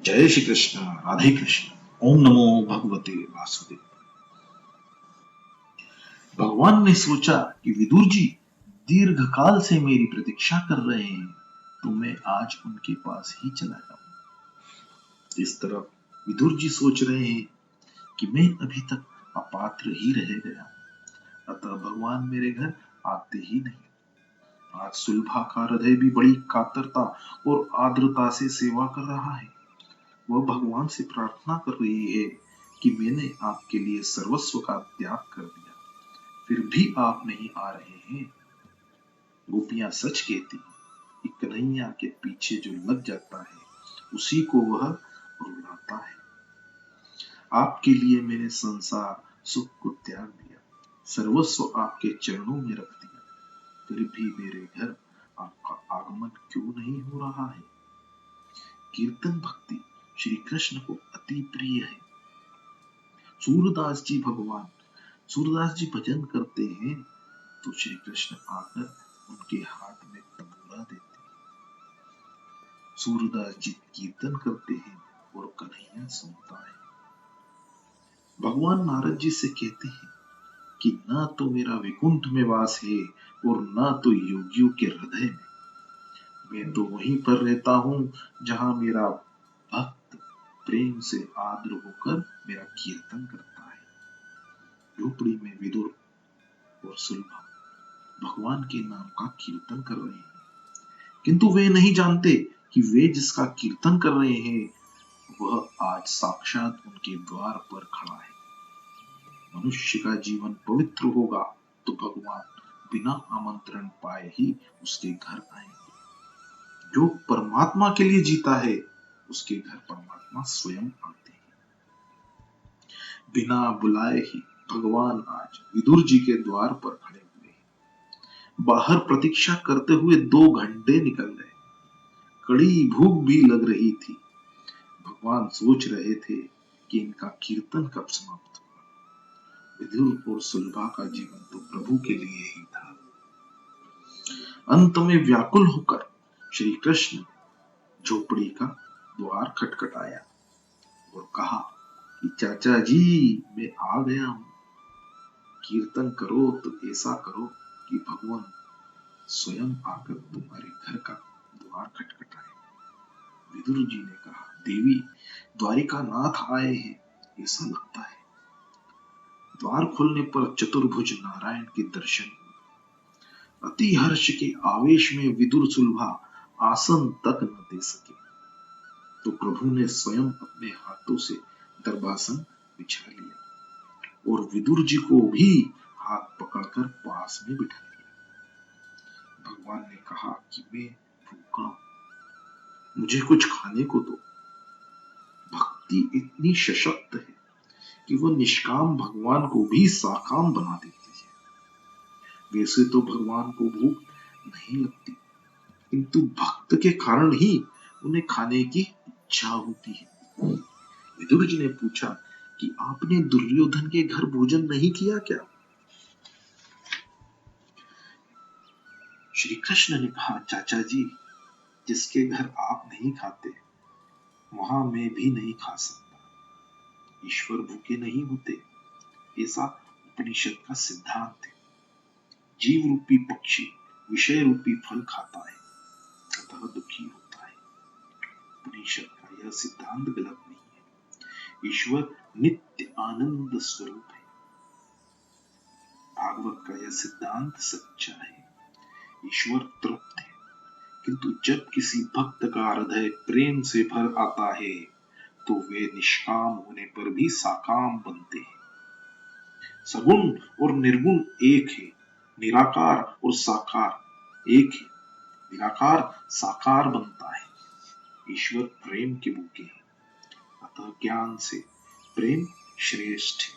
जय श्री कृष्ण। राधे कृष्ण। ओम नमो भगवते वासुदेव। भगवान ने सोचा कि विदुर जी दीर्घ काल से मेरी प्रतीक्षा कर रहे हैं, तो मैं आज उनके पास ही चला जाऊं। इस तरफ विदुर जी सोच रहे हैं कि मैं अभी तक अपात्र ही रह गया, अतः भगवान मेरे घर आते ही नहीं। आज सुलभा का हृदय भी बड़ी कातरता और आर्द्रता से सेवा कर रहा है। वह भगवान से प्रार्थना कर रही है कि मैंने आपके लिए सर्वस्व का त्याग कर दिया, फिर भी आप नहीं आ रहे हैं। गोपियां सच कहती कि कन्हैया के पीछे जो लग जाता है उसी को वह रुलाता है। आपके लिए मैंने संसार सुख को त्याग दिया, सर्वस्व आपके चरणों में रख दिया, फिर भी मेरे घर आपका आगमन क्यों नहीं हो रहा है। कीर्तन भक्ति श्री कृष्ण को अति प्रिय है। सूरदास जी भजन करते हैं तो श्री कृष्ण आकर उनके हाथ में तबूरा देते हैं। सूरदास जी कीर्तन करते हैं और कन्हैया सुनता है। भगवान नारद जी से कहते हैं कि ना तो मेरा वैकुंठ में वास है और ना तो योगियों के हृदय में। मैं तो वहीं पर रहता हूं जहां मेरा भक्त प्रेम से आर्द्र होकर मेरा कीर्तन करता है। झोपड़ी में विदुर और सुलभा भगवान के नाम का कीर्तन कर रहे हैं, किंतु वे नहीं जानते कि वे जिसका कीर्तन कर रहे हैं वह आज साक्षात उनके द्वार पर खड़ा है। मनुष्य का जीवन पवित्र होगा तो भगवान बिना आमंत्रण पाए ही उसके घर आएंगे। जो परमात्मा के लिए जीता है उसके घर परमात्मा स्वयं आते हैं। बिना बुलाए ही भगवान आज विदुर जी के द्वार पर खड़े हुए हैं। बाहर प्रतीक्षा करते हुए 2 घंटे निकल गए। कड़ी भूख भी लग रही थी। भगवान सोच रहे थे कि इनका कीर्तन कब समाप्त होगा। विदुर और सुलभा का जीवन तो प्रभु के लिए ही था। अंत में व्याकुल होकर श्री कृष्ण झोपड़ी का द्वार खटखटाया और कहा कि चाचा जी मैं आ गया हूं। कीर्तन करो तो ऐसा करो कि भगवान स्वयं आकर तुम्हारे घर का द्वार खटखटाए। विदुर जी ने कहा, देवी द्वारिका नाथ आए हैं ऐसा लगता है। द्वार खोलने पर चतुर्भुज नारायण के दर्शन हुए। अति हर्ष के आवेश में विदुर सुलभा आसन तक न दे सके तो प्रभु ने स्वयं अपने हाथों से दरबासन बिछा लिया और विदुर जी को भी हाथ पकड़कर पास में बिठा लिया। भगवान ने कहा कि मैं भूखा हूं, मुझे कुछ खाने को दो। भक्ति इतनी सशक्त है कि वह निष्काम भगवान को भी साकाम बना देती है। वैसे तो भगवान को भूख नहीं लगती, किंतु भक्त के कारण ही उन्हें खाने की इच्छा होती है। विदुर जी ने पूछा कि आपने दुर्योधन के घर भोजन नहीं किया क्या? श्री कृष्ण ने कहा, चाचा जी जिसके घर आप नहीं खाते वहां मैं भी नहीं खा सकता। ईश्वर भूखे नहीं होते, ऐसा उपनिषद का सिद्धांत है। जीव रूपी पक्षी विषय रूपी फल खाता है अतः दुखी होता है। उपनिषद का यह सिद्धांत गलत नहीं है। ईश्वर नित्य आनंद स्वरूप है। भागवत का यह सिद्धांत सच्चा है। ईश्वर तृप्त है, किंतु जब किसी भक्त का हृदय प्रेम से भर आता है तो वे निष्काम होने पर भी साकाम बनते हैं। सगुण और निर्गुण एक है, निराकार और साकार एक है। निराकार साकार बनता है। ईश्वर प्रेम के भूखे हैं, अतः ज्ञान से प्रेम श्रेष्ठ है।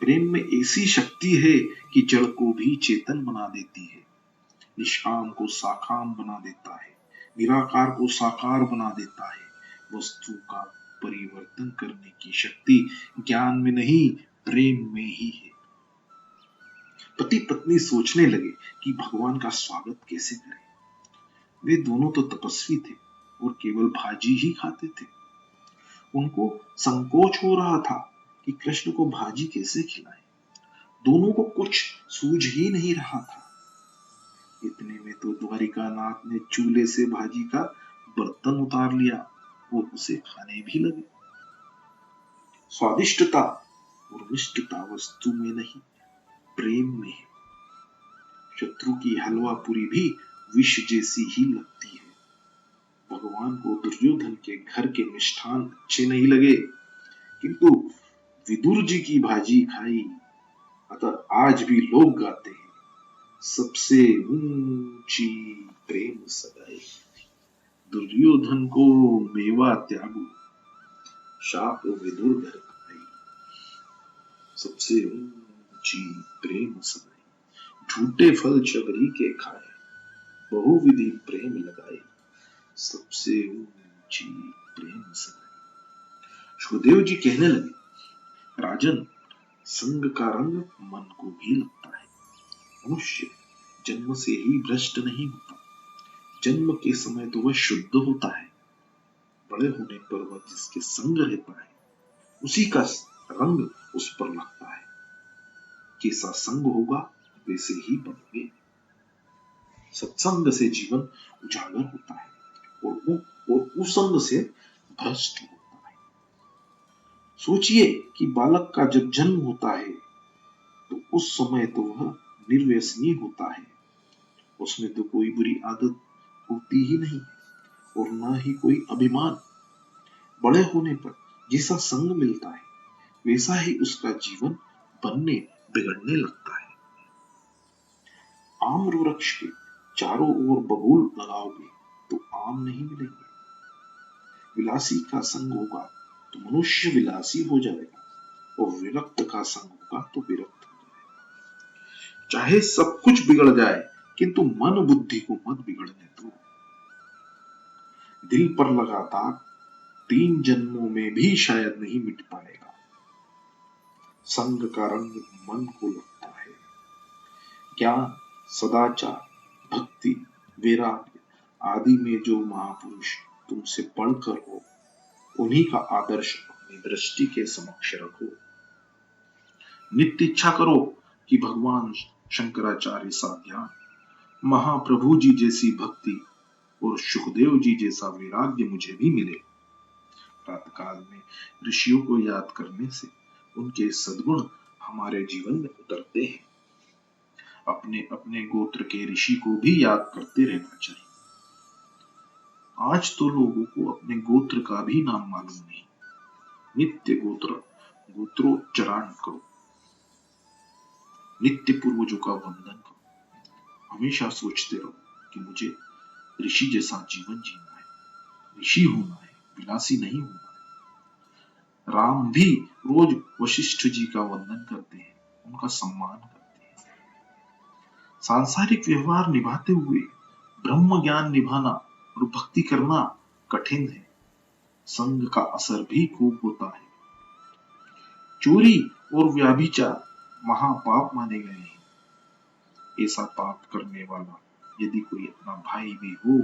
प्रेम में ऐसी शक्ति है कि जड़ को भी चेतन बना देती है, निष्काम को साकाम बना देता है, निराकार को साकार बना देता है। वस्तु का परिवर्तन करने की शक्ति ज्ञान में नहीं प्रेम में ही है। पति पत्नी सोचने लगे कि भगवान का स्वागत कैसे करें। वे दोनों तो तपस्वी थे और केवल भाजी ही खाते थे। उनको संकोच हो रहा था कि कृष्ण को भाजी कैसे खिलाए। दोनों को कुछ सूझ ही नहीं रहा था। इतने में तो द्वारिकानाथ ने चूल्हे से भाजी का बर्तन उतार लिया और उसे खाने भी लगे। स्वादिष्टता और मिष्टता वस्तु में नहीं, प्रेम में है। शत्रु की हलवा पूरी भी विष जैसी ही लगती है। भगवान को दुर्योधन के घर के मिष्ठान अच्छे नहीं लगे, किंतु विदुर जी की भाजी खाई। अतः आज भी लोग गाते हैं, सबसे ऊंची प्रेम सगाई, दुर्योधन को मेवा त्यागो, शाप विदुर घर आई। सबसे ऊंची प्रेम सगाई, झूठे फल शबरी के खाए, बहुविधि प्रेम लगाए, सबसे ऊंची प्रेम सगाई। सुखदेव जी कहने लगे, राजन, संग का रंग मन को भी लगता है। मनुष्य जन्म से ही भ्रष्ट नहीं होता। जन्म के समय तो वह शुद्ध होता है। बड़े होने पर वह जिसके संग रहता है, उसी का रंग उस पर लगता है। कैसा संग होगा वैसे ही बनोगे। सत्संग से जीवन उजागर होता है और कुसंग से भ्रष्ट होता है। सोचिए कि बालक का जब जन्म होता है तो उस समय तो वह निर्व्यसनी होता है। उसमें तो कोई बुरी आदत होती ही नहीं और ना ही कोई अभिमान। बड़े होने पर जैसा संग मिलता है वैसा ही उसका जीवन बनने बिगड़ने लगता है। आम वृक्ष के चारों ओर बबूल लगाओगे तो आम नहीं मिलेंगे। विलासी का संग होगा तो मनुष्य विलासी हो जाएगा और विरक्त का संग होगा तो विरक्त हो जाएगा। चाहे सब कुछ बिगड़ जाए किंतु मन बुद्धि को मत बिगड़ने दो। दिल पर लगा दाग 3 जन्मों में भी शायद नहीं मिट पाएगा। संग का रंग मन को लगता है। ज्ञान, सदाचार, भक्ति, वैराग्य आदि में जो महापुरुष तुमसे पढ़कर हो, उन्हीं का आदर्श अपनी दृष्टि के समक्ष रखो। नित्य इच्छा करो कि भगवान शंकराचार्य सा ज्ञान, महाप्रभु जी जैसी भक्ति और सुखदेव जी जैसा वैराग्य मुझे भी मिले। प्रातःकाल में ऋषियों को याद करने से उनके सद्गुण हमारे जीवन में उतरते हैं। अपने अपने गोत्र के ऋषि को भी याद करते रहना चाहिए। आज तो लोगों को अपने गोत्र का भी नाम मालूम नहीं। नित्य गोत्रोच्चारण करो, नित्य पूर्वजों का वंदन करो। हमेशा सोचते रहो कि मुझे ऋषि जैसा जीवन जीना है, ऋषि होना है, विलासी नहीं होना है। राम भी रोज वशिष्ठ जी का वंदन करते हैं, उनका सम्मान करते हैं। सांसारिक व्यवहार निभाते हुए ब्रह्म ज्ञान निभाना और भक्ति करना कठिन है। संग का असर भी खूब होता है। चोरी और व्यभिचार महापाप माने गए हैं। ऐसा पाप करने वाला यदि कोई अपना भाई भी हो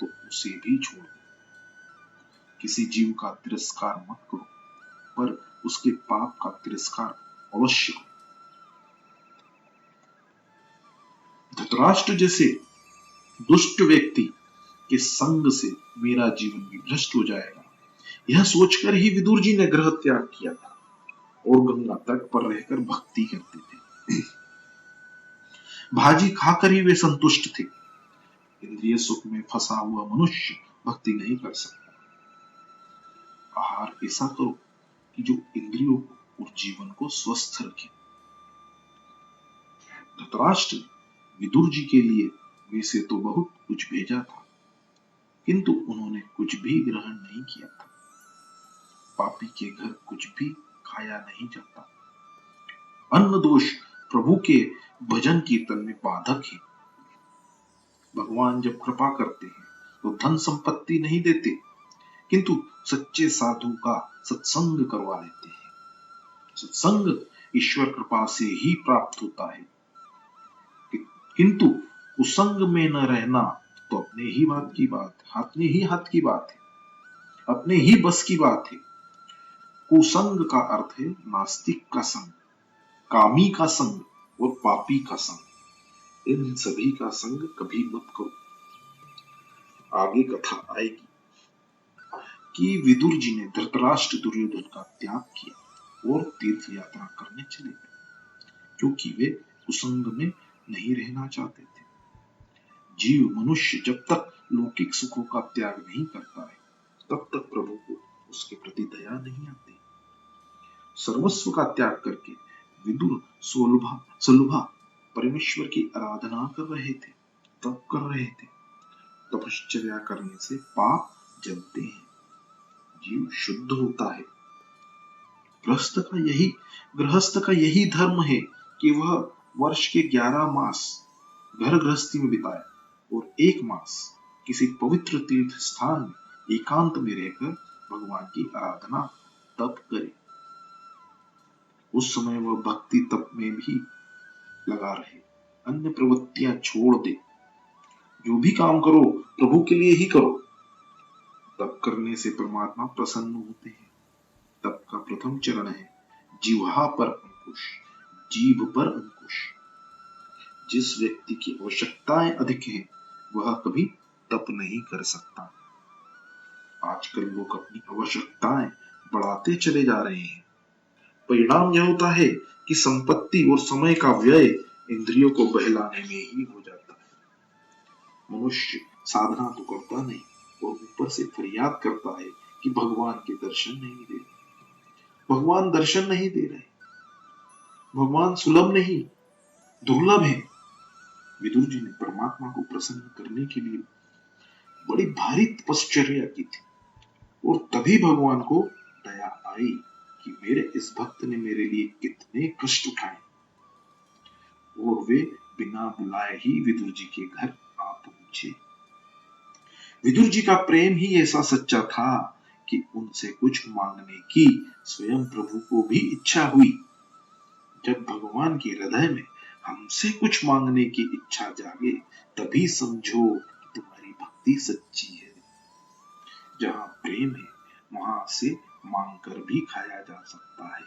तो उसे भी छोड़ दो। किसी जीव का तिरस्कार मत करो, पर उसके पाप का तिरस्कार अवश्य करो। धृतराष्ट्र जैसे दुष्ट व्यक्ति के संग से मेरा जीवन भी भ्रष्ट हो जाएगा, यह सोचकर ही विदुर जी ने गृह त्याग किया था और गंगा तट पर रहकर भक्ति करते थे। भाजी खाकर ही वे संतुष्ट थे। इंद्रिय सुख में फंसा हुआ मनुष्य भक्ति नहीं कर सकता। आहार ऐसा करो कि जो इंद्रियों को और जीवन को स्वस्थ रखे। धृतराष्ट्र विदुर जी के लिए वैसे तो बहुत कुछ भेजा था, किंतु उन्होंने कुछ भी ग्रहण नहीं किया था। पापी के घर कुछ भी खाया नहीं जाता। अन्न दोष प्रभु के भजन कीर्तन में बाधक है। भगवान जब कृपा करते हैं तो धन संपत्ति नहीं देते, किंतु सच्चे साधु का सत्संग करवा लेते हैं। सत्संग ईश्वर कृपा से ही प्राप्त होता है, किंतु कुसंग में न रहना तो अपने ही हाथ की बात है, अपने ही बस की बात है। कुसंग का अर्थ है नास्तिक का संग, कामी का संग और पापी का संग। इन सभी का संग कभी मत करो। आगे कथा आएगी कि विदुर जी ने धृतराष्ट्र दुर्योधन का त्याग किया और तीर्थ यात्रा करने चले गए, क्योंकि वे कुसंग में नहीं रहना चाहते थे। जीव मनुष्य जब तक लौकिक सुखों का त्याग नहीं करता है, तब तक प्रभु को उसके प्रति दया नहीं आती। सर्वस्व का त्याग करके विदुर सुलभा परमेश्वर की आराधना कर रहे थे, तप कर रहे थे। तपश्चर्या करने से पाप जलते हैं, जीव शुद्ध होता है। गृहस्थ का यही धर्म है कि वह वर्ष के 11 मास घर गृहस्थी में बिताए और 1 मास किसी पवित्र तीर्थ स्थान में एकांत में रहकर भगवान की आराधना तप करे। उस समय वह भक्ति तप में भी लगा रहे, अन्य प्रवृत्तियां छोड़ दे। जो भी काम करो प्रभु के लिए ही करो। तप करने से परमात्मा प्रसन्न होते हैं। तप का प्रथम चरण है जिह्वा पर अंकुश, जीभ पर अंकुश। जिस व्यक्ति की आवश्यकताएं अधिक हैं, वह कभी तप नहीं कर सकता। आजकल लोग अपनी आवश्यकताएं बढ़ाते चले जा रहे हैं। परिणाम यह होता है कि संपत्ति और समय का व्यय इंद्रियों को बहलाने में ही हो जाता है। मनुष्य साधना तो करता नहीं और ऊपर से फरियाद करता है कि भगवान के दर्शन नहीं दे रहे। भगवान दर्शन नहीं दे रहे। भगवान सुलभ नहीं, दुर्लभ है। विदुर जी ने परमात्मा को प्रसन्न करने के लिए बड़ी भारी तपश्चर्या की थी और तभी भगवान को दया आई कि मेरे इस भक्त ने मेरे लिए कितने कष्ट उठाए, और वे बिना बुलाए ही विदुर जी के घर आ पहुंचे। विदुर जी का प्रेम ही ऐसा सच्चा था कि उनसे कुछ मांगने की स्वयं प्रभु को भी इच्छा हुई। जब भगवान के हृदय में हमसे कुछ मांगने की इच्छा जागे, तभी समझो कि तुम्हारी भक्ति सच्ची है। जहां प्रेम है, वहां से मांग कर भी खाया जा सकता है।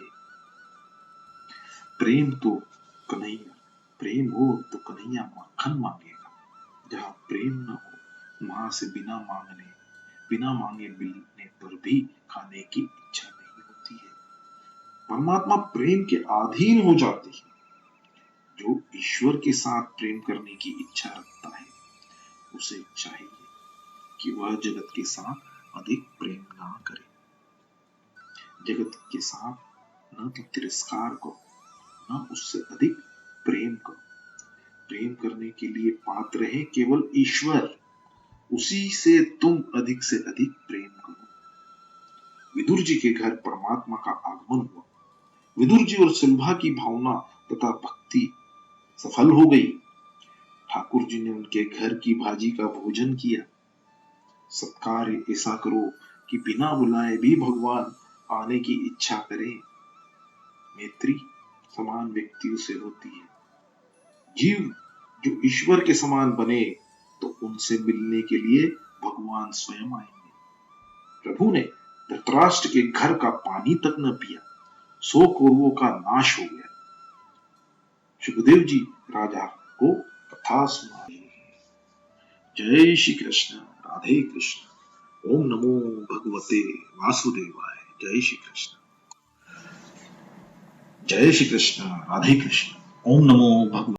प्रेम हो तो कन्हैया मक्खन मांगेगा। जहां प्रेम न हो, वहां से बिना मांगे मिलने पर भी खाने की इच्छा नहीं होती है। परमात्मा प्रेम के अधीन हो जाते हैं। जो ईश्वर के साथ प्रेम करने की इच्छा रखता है, उसे चाहिए कि वह जगत के साथ अधिक प्रेम ना करे। जगत के साथ न तो तिरस्कार करो, न उससे अधिक प्रेम करो। प्रेम करने के लिए पात्र है केवल ईश्वर, उसी से तुम अधिक से अधिक प्रेम करो। विदुर जी के घर परमात्मा का आगमन हुआ। विदुर जी और सुलभा की भावना तथा भक्ति सफल हो गई। ठाकुर जी ने उनके घर की भाजी का भोजन किया। सत्कार ऐसा करो कि बिना बुलाए भी भगवान आने की इच्छा करें। मैत्री समान व्यक्तियों से होती है। जीव जो ईश्वर के समान बने तो उनसे मिलने के लिए भगवान स्वयं आएंगे। प्रभु ने धृतराष्ट्र के घर का पानी तक न पिया, 100 कौरवों का नाश हो गया। सुखदेव जी राजा को कथा सुनाई। जय श्री कृष्ण, राधे कृष्ण। ओम नमो भगवते वासुदेवाय। जय श्री कृष्ण। जय श्री कृष्ण, राधे कृष्ण। ओम नमो भगवते